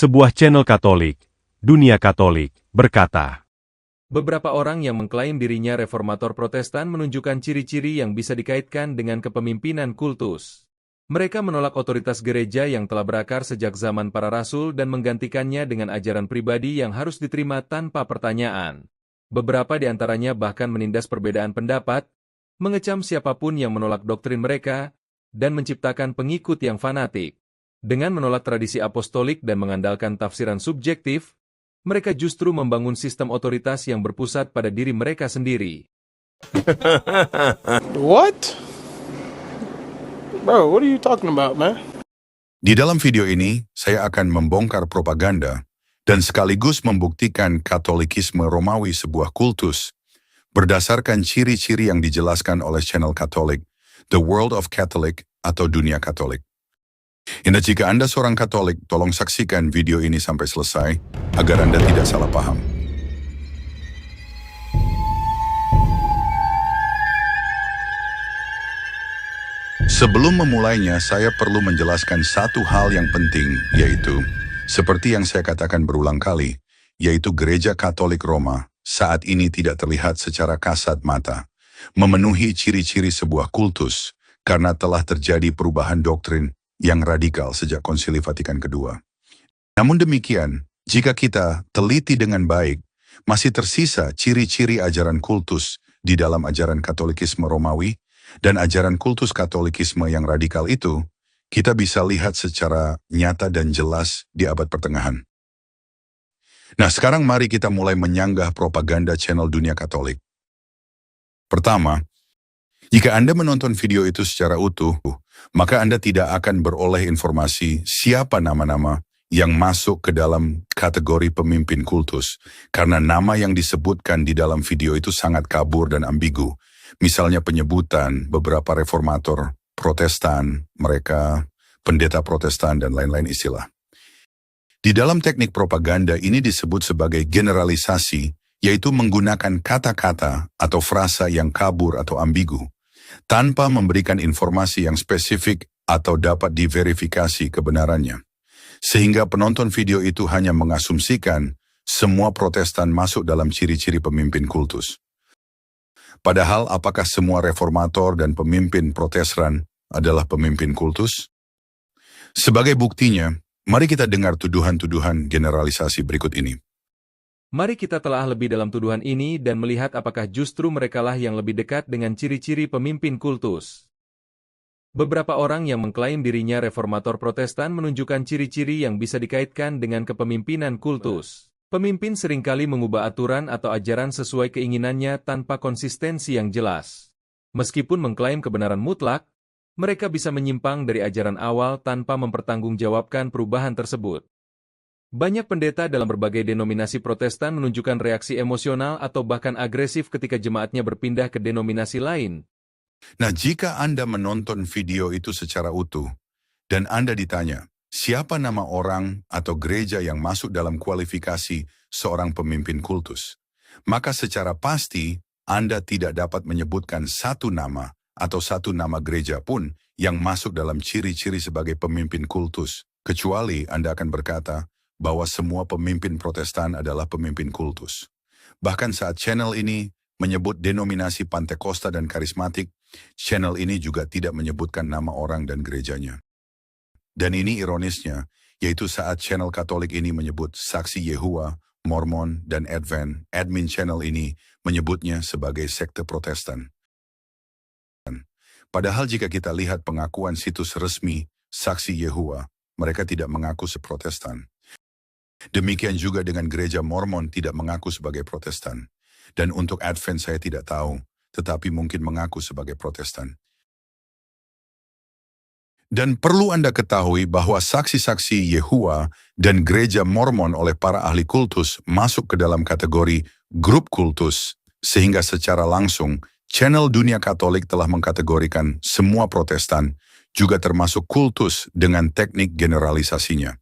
sebuah channel Katolik, Dunia Katolik, berkata, Beberapa orang yang mengklaim dirinya reformator Protestan menunjukkan ciri-ciri yang bisa dikaitkan dengan kepemimpinan kultus. Mereka menolak otoritas gereja yang telah berakar sejak zaman para rasul dan menggantikannya dengan ajaran pribadi yang harus diterima tanpa pertanyaan. Beberapa di antaranya bahkan menindas perbedaan pendapat, mengecam siapapun yang menolak doktrin mereka, dan menciptakan pengikut yang fanatik. Dengan menolak tradisi apostolik dan mengandalkan tafsiran subjektif, mereka justru membangun sistem otoritas yang berpusat pada diri mereka sendiri. What? Bro, what are you talking about, man? Di dalam video ini, saya akan membongkar propaganda dan sekaligus membuktikan Katolikisme Romawi sebuah kultus berdasarkan ciri-ciri yang dijelaskan oleh channel Katolik, The World of Catholic atau Dunia Katolik. Indah, jika Anda seorang Katolik, tolong saksikan video ini sampai selesai agar Anda tidak salah paham. Sebelum memulainya, saya perlu menjelaskan satu hal yang penting, yaitu, seperti yang saya katakan berulang kali, yaitu Gereja Katolik Roma saat ini tidak terlihat secara kasat mata, memenuhi ciri-ciri sebuah kultus, karena telah terjadi perubahan doktrin yang radikal sejak Konsili Vatikan II. Namun demikian, jika kita teliti dengan baik, masih tersisa ciri-ciri ajaran kultus di dalam ajaran Katolikisme Romawi, dan ajaran kultus Katolikisme yang radikal itu, kita bisa lihat secara nyata dan jelas di abad pertengahan. Nah, sekarang mari kita mulai menyanggah propaganda channel Dunia Katolik. Pertama, jika Anda menonton video itu secara utuh, maka Anda tidak akan beroleh informasi siapa nama-nama yang masuk ke dalam kategori pemimpin kultus, karena nama yang disebutkan di dalam video itu sangat kabur dan ambigu. Misalnya penyebutan beberapa reformator Protestan, mereka pendeta Protestan, dan lain-lain istilah. Di dalam teknik propaganda ini disebut sebagai generalisasi, yaitu menggunakan kata-kata atau frasa yang kabur atau ambigu, tanpa memberikan informasi yang spesifik atau dapat diverifikasi kebenarannya. Sehingga penonton video itu hanya mengasumsikan semua Protestan masuk dalam ciri-ciri pemimpin kultus. Padahal apakah semua reformator dan pemimpin Protestan adalah pemimpin kultus? Sebagai buktinya, mari kita dengar tuduhan-tuduhan generalisasi berikut ini. Mari kita telah lebih dalam tuduhan ini dan melihat apakah justru merekalah yang lebih dekat dengan ciri-ciri pemimpin kultus. Beberapa orang yang mengklaim dirinya reformator Protestan menunjukkan ciri-ciri yang bisa dikaitkan dengan kepemimpinan kultus. Pemimpin seringkali mengubah aturan atau ajaran sesuai keinginannya tanpa konsistensi yang jelas. Meskipun mengklaim kebenaran mutlak, mereka bisa menyimpang dari ajaran awal tanpa mempertanggungjawabkan perubahan tersebut. Banyak pendeta dalam berbagai denominasi Protestan menunjukkan reaksi emosional atau bahkan agresif ketika jemaatnya berpindah ke denominasi lain. Nah, jika Anda menonton video itu secara utuh, dan Anda ditanya, siapa nama orang atau gereja yang masuk dalam kualifikasi seorang pemimpin kultus, maka secara pasti Anda tidak dapat menyebutkan satu nama atau satu nama gereja pun yang masuk dalam ciri-ciri sebagai pemimpin kultus, kecuali Anda akan berkata bahwa semua pemimpin Protestan adalah pemimpin kultus. Bahkan saat channel ini menyebut denominasi Pantekosta dan Karismatik, channel ini juga tidak menyebutkan nama orang dan gerejanya. Dan ini ironisnya, yaitu saat channel Katolik ini menyebut Saksi Yehua, Mormon, dan Advent, admin channel ini menyebutnya sebagai sekte Protestan. Padahal jika kita lihat pengakuan situs resmi Saksi Yehua, mereka tidak mengaku seprotestan. Demikian juga dengan gereja Mormon tidak mengaku sebagai Protestan. Dan untuk Advent saya tidak tahu, tetapi mungkin mengaku sebagai Protestan. Dan perlu Anda ketahui bahwa saksi-saksi Yehua dan gereja Mormon oleh para ahli kultus masuk ke dalam kategori grup kultus, sehingga secara langsung channel Dunia Katolik telah mengkategorikan semua Protestan, juga termasuk kultus dengan teknik generalisasinya.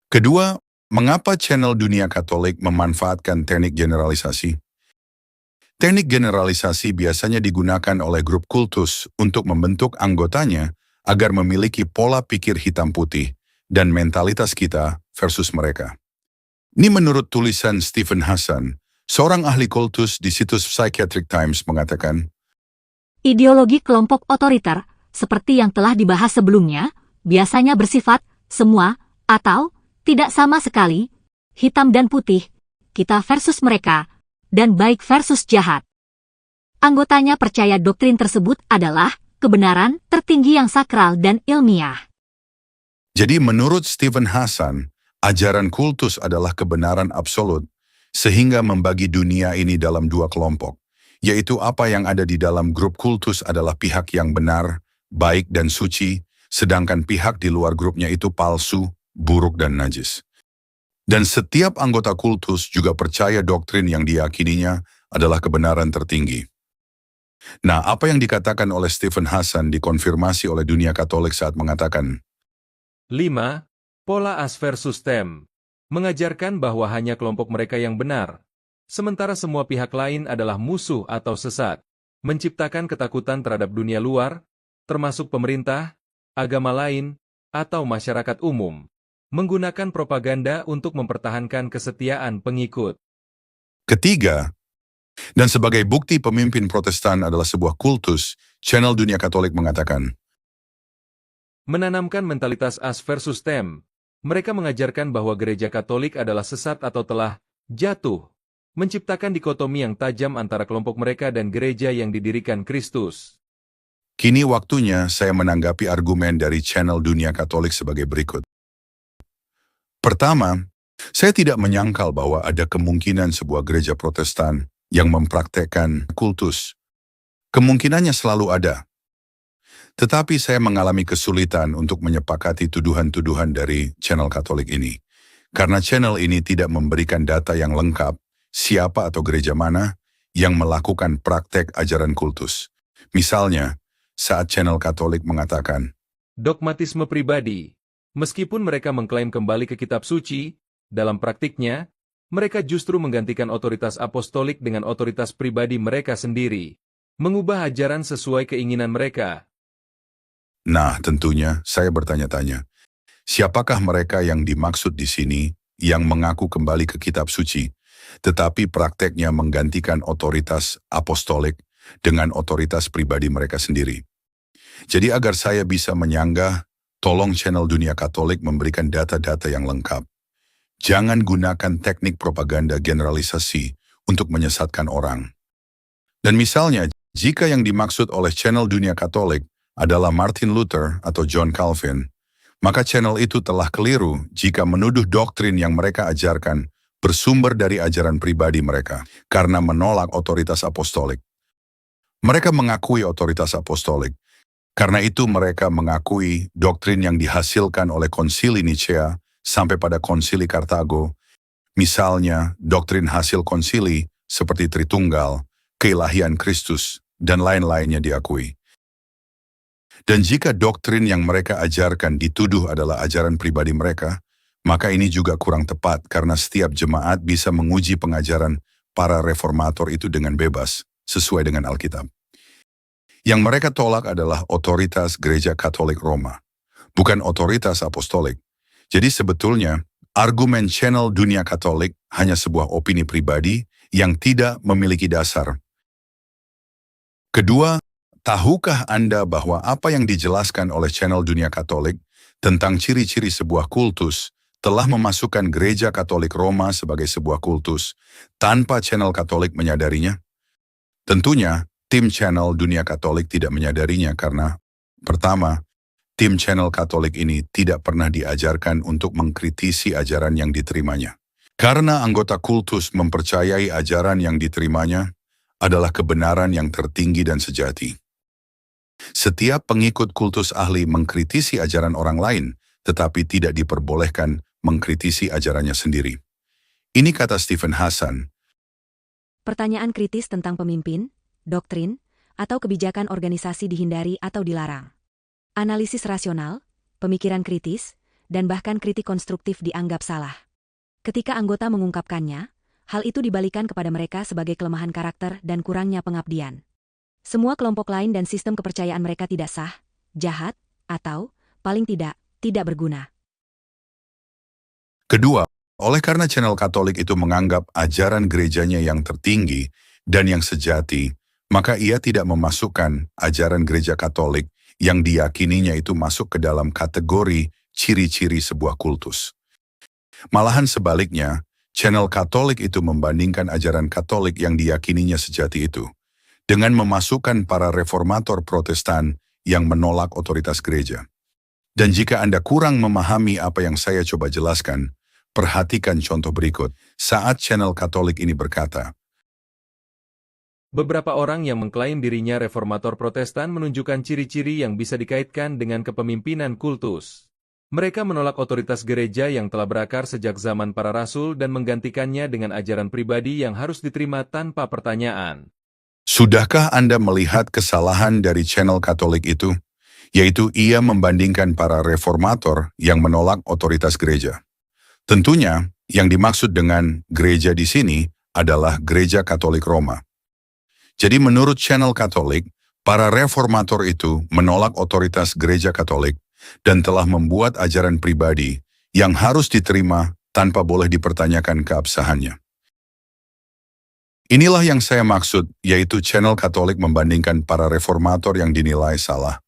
Kedua, mengapa channel Dunia Katolik memanfaatkan teknik generalisasi? Teknik generalisasi biasanya digunakan oleh grup kultus untuk membentuk anggotanya agar memiliki pola pikir hitam putih dan mentalitas kita versus mereka. Ini menurut tulisan Stephen Hassan, seorang ahli kultus di situs Psychiatric Times mengatakan, Ideologi kelompok otoriter, seperti yang telah dibahas sebelumnya, biasanya bersifat semua atau tidak sama sekali, hitam dan putih, kita versus mereka, dan baik versus jahat. Anggotanya percaya doktrin tersebut adalah kebenaran tertinggi yang sakral dan ilmiah. jadi menurut Stephen Hassan, ajaran kultus adalah kebenaran absolut, sehingga membagi dunia ini dalam dua kelompok, yaitu apa yang ada di dalam grup kultus adalah pihak yang benar, baik dan suci, sedangkan pihak di luar grupnya itu palsu, buruk dan najis. Dan setiap anggota kultus juga percaya doktrin yang diyakininya adalah kebenaran tertinggi. Nah, apa yang dikatakan oleh Stephen Hassan dikonfirmasi oleh dunia Katolik saat mengatakan, 5. Pola as versus tem. Mengajarkan bahwa hanya kelompok mereka yang benar, sementara semua pihak lain adalah musuh atau sesat. Menciptakan ketakutan terhadap dunia luar, termasuk pemerintah, agama lain, atau masyarakat umum. Menggunakan propaganda untuk mempertahankan kesetiaan pengikut. ketiga, dan sebagai bukti pemimpin Protestan adalah sebuah kultus, channel dunia Katolik mengatakan, Menanamkan mentalitas as versus tem. Mereka mengajarkan bahwa gereja Katolik adalah sesat atau telah jatuh. Menciptakan dikotomi yang tajam antara kelompok mereka dan gereja yang didirikan Kristus. kini waktunya saya menanggapi argumen dari channel dunia Katolik sebagai berikut. Pertama, saya tidak menyangkal bahwa ada kemungkinan sebuah gereja Protestan yang mempraktekkan kultus. Kemungkinannya selalu ada. Tetapi saya mengalami kesulitan untuk menyepakati tuduhan-tuduhan dari channel Katolik ini. Karena channel ini tidak memberikan data yang lengkap siapa atau gereja mana yang melakukan praktek ajaran kultus. Misalnya, saat channel Katolik mengatakan, Dogmatisme pribadi. Meskipun mereka mengklaim kembali ke kitab suci, dalam praktiknya, mereka justru menggantikan otoritas apostolik dengan otoritas pribadi mereka sendiri. Mengubah ajaran sesuai keinginan mereka. nah tentunya saya bertanya-tanya, siapakah mereka yang dimaksud di sini yang mengaku kembali ke kitab suci, tetapi prakteknya menggantikan otoritas apostolik dengan otoritas pribadi mereka sendiri? Jadi agar saya bisa menyanggah, tolong channel dunia Katolik memberikan data-data yang lengkap. Jangan gunakan teknik propaganda generalisasi untuk menyesatkan orang. Dan misalnya, jika yang dimaksud oleh channel dunia Katolik adalah Martin Luther atau John Calvin, maka channel itu telah keliru jika menuduh doktrin yang mereka ajarkan bersumber dari ajaran pribadi mereka karena menolak otoritas apostolik. Mereka mengakui otoritas apostolik, karena itu mereka mengakui doktrin yang dihasilkan oleh konsili Nicea sampai pada konsili Kartago, misalnya doktrin hasil konsili seperti Tritunggal, keilahian Kristus, dan lain-lainnya diakui. Dan jika doktrin yang mereka ajarkan dituduh adalah ajaran pribadi mereka, maka ini juga kurang tepat karena setiap jemaat bisa menguji pengajaran para reformator itu dengan bebas, sesuai dengan Alkitab. Yang mereka tolak adalah otoritas Gereja Katolik Roma, bukan otoritas apostolik. Jadi sebetulnya, argumen channel dunia Katolik hanya sebuah opini pribadi yang tidak memiliki dasar. Kedua, tahukah Anda bahwa apa yang dijelaskan oleh channel dunia Katolik tentang ciri-ciri sebuah kultus telah memasukkan Gereja Katolik Roma sebagai sebuah kultus tanpa channel Katolik menyadarinya? Tentunya, tim channel dunia Katolik tidak menyadarinya karena, pertama, tim channel Katolik ini tidak pernah diajarkan untuk mengkritisi ajaran yang diterimanya. Karena anggota kultus mempercayai ajaran yang diterimanya adalah kebenaran yang tertinggi dan sejati. Setiap pengikut kultus ahli mengkritisi ajaran orang lain, tetapi tidak diperbolehkan mengkritisi ajarannya sendiri. Ini kata Stephen Hassan. Pertanyaan kritis tentang pemimpin, doktrin, atau kebijakan organisasi dihindari atau dilarang. Analisis rasional, pemikiran kritis, dan bahkan kritik konstruktif dianggap salah. Ketika anggota mengungkapkannya, hal itu dibalikan kepada mereka sebagai kelemahan karakter dan kurangnya pengabdian. Semua kelompok lain dan sistem kepercayaan mereka tidak sah, jahat, atau, paling tidak berguna. Kedua, oleh karena channel Katolik itu menganggap ajaran gerejanya yang tertinggi dan yang sejati, maka ia tidak memasukkan ajaran gereja Katolik yang diyakininya itu masuk ke dalam kategori ciri-ciri sebuah kultus. Malahan sebaliknya, channel Katolik itu membandingkan ajaran Katolik yang diyakininya sejati itu dengan memasukkan para reformator Protestan yang menolak otoritas gereja. Dan jika Anda kurang memahami apa yang saya coba jelaskan, perhatikan contoh berikut saat channel Katolik ini berkata, Beberapa orang yang mengklaim dirinya reformator Protestan menunjukkan ciri-ciri yang bisa dikaitkan dengan kepemimpinan kultus. Mereka menolak otoritas gereja yang telah berakar sejak zaman para rasul dan menggantikannya dengan ajaran pribadi yang harus diterima tanpa pertanyaan. Sudahkah Anda melihat kesalahan dari channel Katolik itu? Yaitu ia membandingkan para reformator yang menolak otoritas gereja. Tentunya, yang dimaksud dengan gereja di sini adalah Gereja Katolik Roma. Jadi menurut channel Katolik, para reformator itu menolak otoritas gereja Katolik dan telah membuat ajaran pribadi yang harus diterima tanpa boleh dipertanyakan keabsahannya. Inilah yang saya maksud, yaitu channel Katolik membandingkan para reformator yang dinilai salah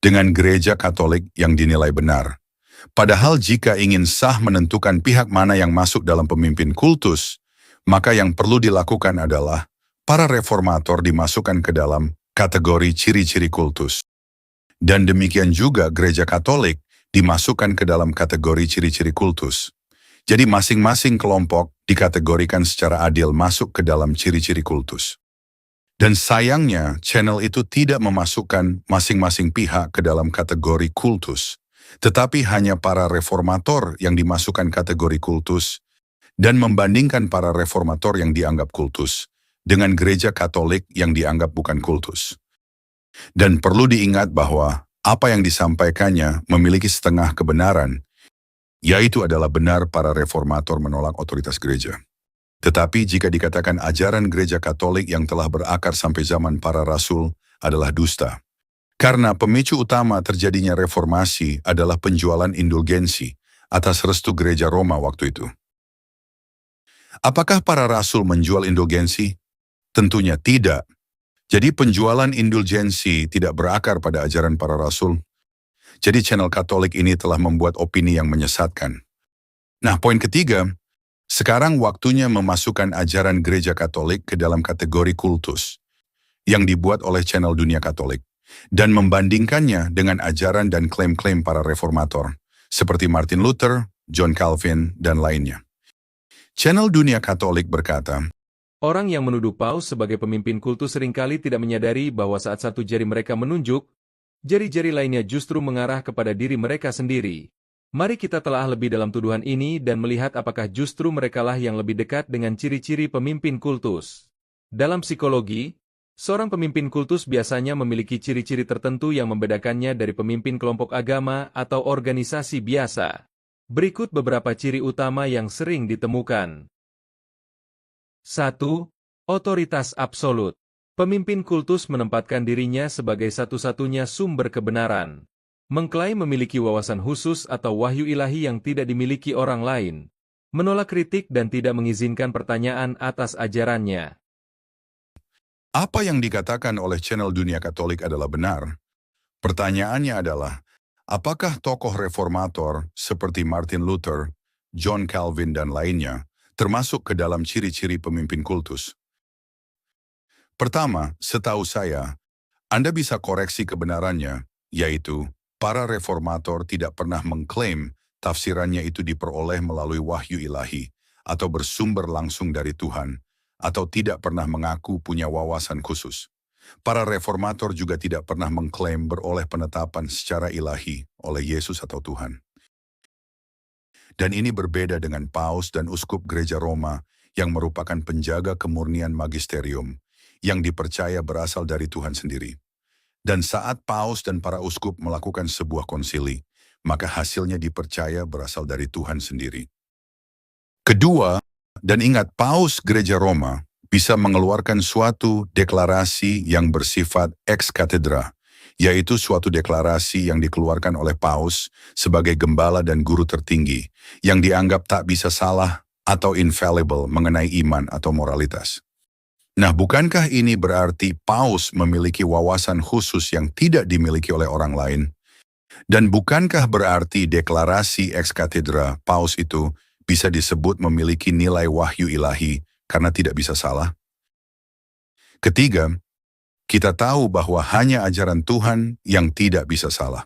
dengan gereja Katolik yang dinilai benar. Padahal jika ingin sah menentukan pihak mana yang masuk dalam pemimpin kultus, maka yang perlu dilakukan adalah para reformator dimasukkan ke dalam kategori ciri-ciri kultus. Dan demikian juga gereja Katolik dimasukkan ke dalam kategori ciri-ciri kultus. Jadi masing-masing kelompok dikategorikan secara adil masuk ke dalam ciri-ciri kultus. Dan sayangnya, channel itu tidak memasukkan masing-masing pihak ke dalam kategori kultus, tetapi hanya para reformator yang dimasukkan kategori kultus dan membandingkan para reformator yang dianggap kultus dengan gereja Katolik yang dianggap bukan kultus. Dan perlu diingat bahwa apa yang disampaikannya memiliki setengah kebenaran, yaitu adalah benar para reformator menolak otoritas gereja. Tetapi jika dikatakan ajaran gereja Katolik yang telah berakar sampai zaman para rasul adalah dusta. Karena pemicu utama terjadinya reformasi adalah penjualan indulgensi atas restu gereja Roma waktu itu. Apakah para rasul menjual indulgensi? Tentunya tidak. Jadi penjualan indulgensi tidak berakar pada ajaran para rasul. Jadi channel Katolik ini telah membuat opini yang menyesatkan. Nah, poin ketiga, sekarang waktunya memasukkan ajaran gereja Katolik ke dalam kategori kultus yang dibuat oleh channel Dunia Katolik dan membandingkannya dengan ajaran dan klaim-klaim para reformator seperti Martin Luther, John Calvin, dan lainnya. Channel Dunia Katolik berkata, Orang yang menuduh Paus sebagai pemimpin kultus seringkali tidak menyadari bahwa saat satu jari mereka menunjuk, jari-jari lainnya justru mengarah kepada diri mereka sendiri. Mari kita telah lebih dalam tuduhan ini dan melihat apakah justru merekalah yang lebih dekat dengan ciri-ciri pemimpin kultus. Dalam psikologi, seorang pemimpin kultus biasanya memiliki ciri-ciri tertentu yang membedakannya dari pemimpin kelompok agama atau organisasi biasa. Berikut beberapa ciri utama yang sering ditemukan. 1. Otoritas absolut. Pemimpin kultus menempatkan dirinya sebagai satu-satunya sumber kebenaran. Mengklaim memiliki wawasan khusus atau wahyu ilahi yang tidak dimiliki orang lain. Menolak kritik dan tidak mengizinkan pertanyaan atas ajarannya. apa yang dikatakan oleh channel Dunia Katolik adalah benar? Pertanyaannya adalah, apakah tokoh reformator seperti Martin Luther, John Calvin, dan lainnya termasuk ke dalam ciri-ciri pemimpin kultus? Pertama, setahu saya, Anda bisa koreksi kebenarannya, yaitu para reformator tidak pernah mengklaim tafsirannya itu diperoleh melalui wahyu ilahi atau bersumber langsung dari Tuhan, atau tidak pernah mengaku punya wawasan khusus. Para reformator juga tidak pernah mengklaim beroleh penetapan secara ilahi oleh Yesus atau Tuhan. Dan ini berbeda dengan Paus dan Uskup Gereja Roma yang merupakan penjaga kemurnian magisterium yang dipercaya berasal dari Tuhan sendiri. Dan saat Paus dan para uskup melakukan sebuah konsili, maka hasilnya dipercaya berasal dari Tuhan sendiri. Kedua, dan ingat Paus Gereja Roma bisa mengeluarkan suatu deklarasi yang bersifat ex cathedra, yaitu suatu deklarasi yang dikeluarkan oleh Paus sebagai gembala dan guru tertinggi yang dianggap tak bisa salah atau infallible mengenai iman atau moralitas. Nah, bukankah ini berarti Paus memiliki wawasan khusus yang tidak dimiliki oleh orang lain? Dan bukankah berarti deklarasi ex cathedra Paus itu bisa disebut memiliki nilai wahyu ilahi karena tidak bisa salah? Ketiga, kita tahu bahwa hanya ajaran Tuhan yang tidak bisa salah.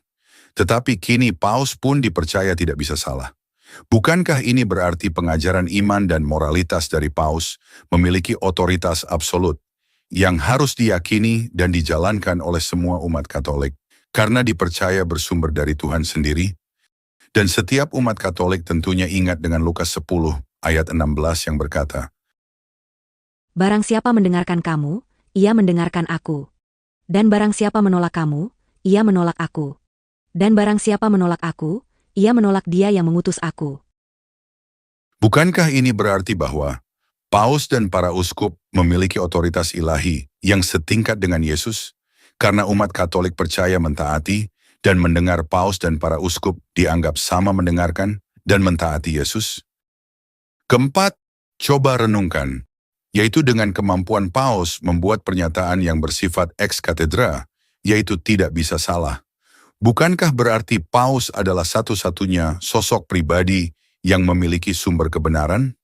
Tetapi kini Paus pun dipercaya tidak bisa salah. Bukankah ini berarti pengajaran iman dan moralitas dari Paus memiliki otoritas absolut yang harus diyakini dan dijalankan oleh semua umat Katolik karena dipercaya bersumber dari Tuhan sendiri? Dan setiap umat Katolik tentunya ingat dengan Lukas 10 ayat 16 yang berkata, Barang siapa mendengarkan kamu, ia mendengarkan aku. Dan barang siapa menolak kamu, ia menolak aku. Dan barang siapa menolak aku, ia menolak dia yang mengutus aku. Bukankah ini berarti bahwa Paus dan para uskup memiliki otoritas ilahi yang setingkat dengan Yesus? Karena umat Katolik percaya mentaati dan mendengar Paus dan para uskup dianggap sama mendengarkan dan mentaati Yesus? Keempat, coba renungkan, yaitu dengan kemampuan Paus membuat pernyataan yang bersifat ex cathedra, yaitu tidak bisa salah. Bukankah berarti Paus adalah satu-satunya sosok pribadi yang memiliki sumber kebenaran?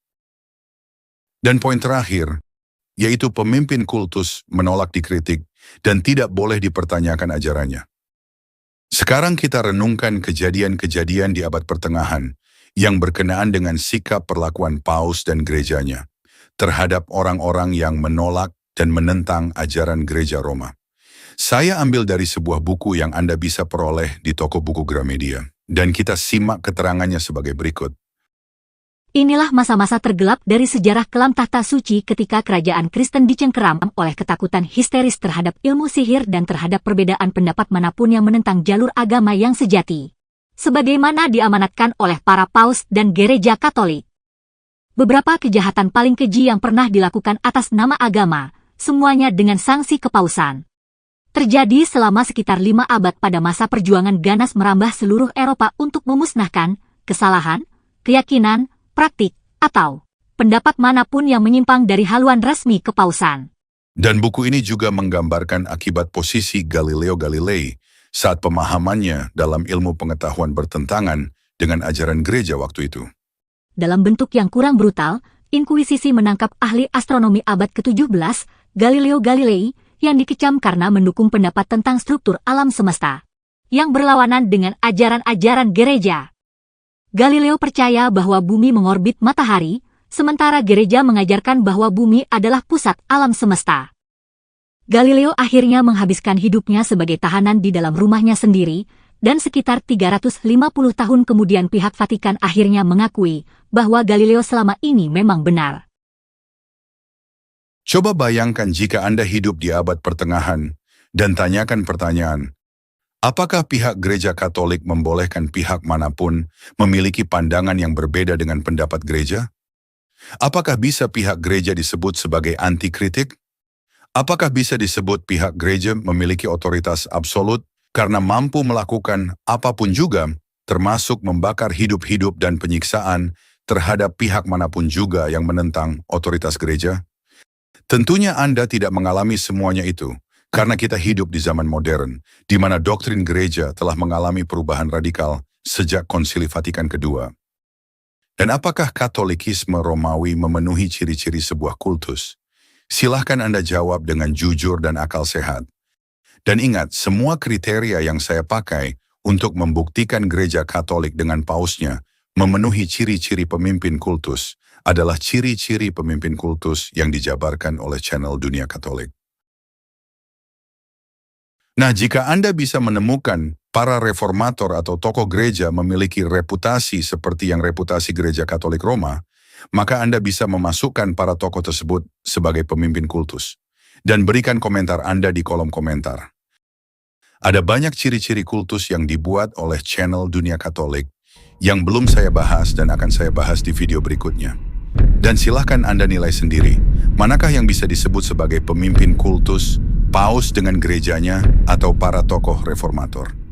Dan poin terakhir, yaitu pemimpin kultus menolak dikritik dan tidak boleh dipertanyakan ajarannya. Sekarang kita renungkan kejadian-kejadian di abad pertengahan yang berkenaan dengan sikap perlakuan Paus dan gerejanya terhadap orang-orang yang menolak dan menentang ajaran gereja Roma. Saya ambil dari sebuah buku yang Anda bisa peroleh di toko buku Gramedia, dan kita simak keterangannya sebagai berikut. Inilah masa-masa tergelap dari sejarah kelam tahta suci ketika kerajaan Kristen dicengkeram oleh ketakutan histeris terhadap ilmu sihir dan terhadap perbedaan pendapat manapun yang menentang jalur agama yang sejati. Sebagaimana diamanatkan oleh para paus dan gereja Katolik. Beberapa kejahatan paling keji yang pernah dilakukan atas nama agama, semuanya dengan sanksi kepausan. Terjadi selama sekitar 5 abad pada masa perjuangan ganas merambah seluruh Eropa untuk memusnahkan kesalahan, keyakinan, praktik, atau pendapat manapun yang menyimpang dari haluan resmi kepausan. Dan buku ini juga menggambarkan akibat posisi Galileo Galilei saat pemahamannya dalam ilmu pengetahuan bertentangan dengan ajaran gereja waktu itu. Dalam bentuk yang kurang brutal, Inkuisisi menangkap ahli astronomi abad ke-17, Galileo Galilei, yang dikecam karena mendukung pendapat tentang struktur alam semesta, yang berlawanan dengan ajaran-ajaran gereja. Galileo percaya bahwa bumi mengorbit matahari, sementara gereja mengajarkan bahwa bumi adalah pusat alam semesta. Galileo akhirnya menghabiskan hidupnya sebagai tahanan di dalam rumahnya sendiri, dan sekitar 350 tahun kemudian pihak Vatikan akhirnya mengakui bahwa Galileo selama ini memang benar. Coba bayangkan jika Anda hidup di abad pertengahan dan tanyakan pertanyaan, apakah pihak gereja Katolik membolehkan pihak manapun memiliki pandangan yang berbeda dengan pendapat gereja? Apakah bisa pihak gereja disebut sebagai anti-kritik? Apakah bisa disebut pihak gereja memiliki otoritas absolut karena mampu melakukan apapun juga, termasuk membakar hidup-hidup dan penyiksaan terhadap pihak manapun juga yang menentang otoritas gereja? Tentunya Anda tidak mengalami semuanya itu, karena kita hidup di zaman modern, di mana doktrin gereja telah mengalami perubahan radikal sejak Konsili Vatikan II. Dan apakah Katolikisme Romawi memenuhi ciri-ciri sebuah kultus? Silahkan Anda jawab dengan jujur dan akal sehat. Dan ingat, semua kriteria yang saya pakai untuk membuktikan gereja Katolik dengan pausnya memenuhi ciri-ciri pemimpin kultus adalah ciri-ciri pemimpin kultus yang dijabarkan oleh channel Dunia Katolik. Nah, jika Anda bisa menemukan para reformator atau tokoh gereja memiliki reputasi seperti yang reputasi gereja Katolik Roma, maka Anda bisa memasukkan para tokoh tersebut sebagai pemimpin kultus. Dan berikan komentar Anda di kolom komentar. Ada banyak ciri-ciri kultus yang dibuat oleh channel Dunia Katolik yang belum saya bahas dan akan saya bahas di video berikutnya. Dan silahkan Anda nilai sendiri, manakah yang bisa disebut sebagai pemimpin kultus Paus dengan gerejanya, atau para tokoh reformator.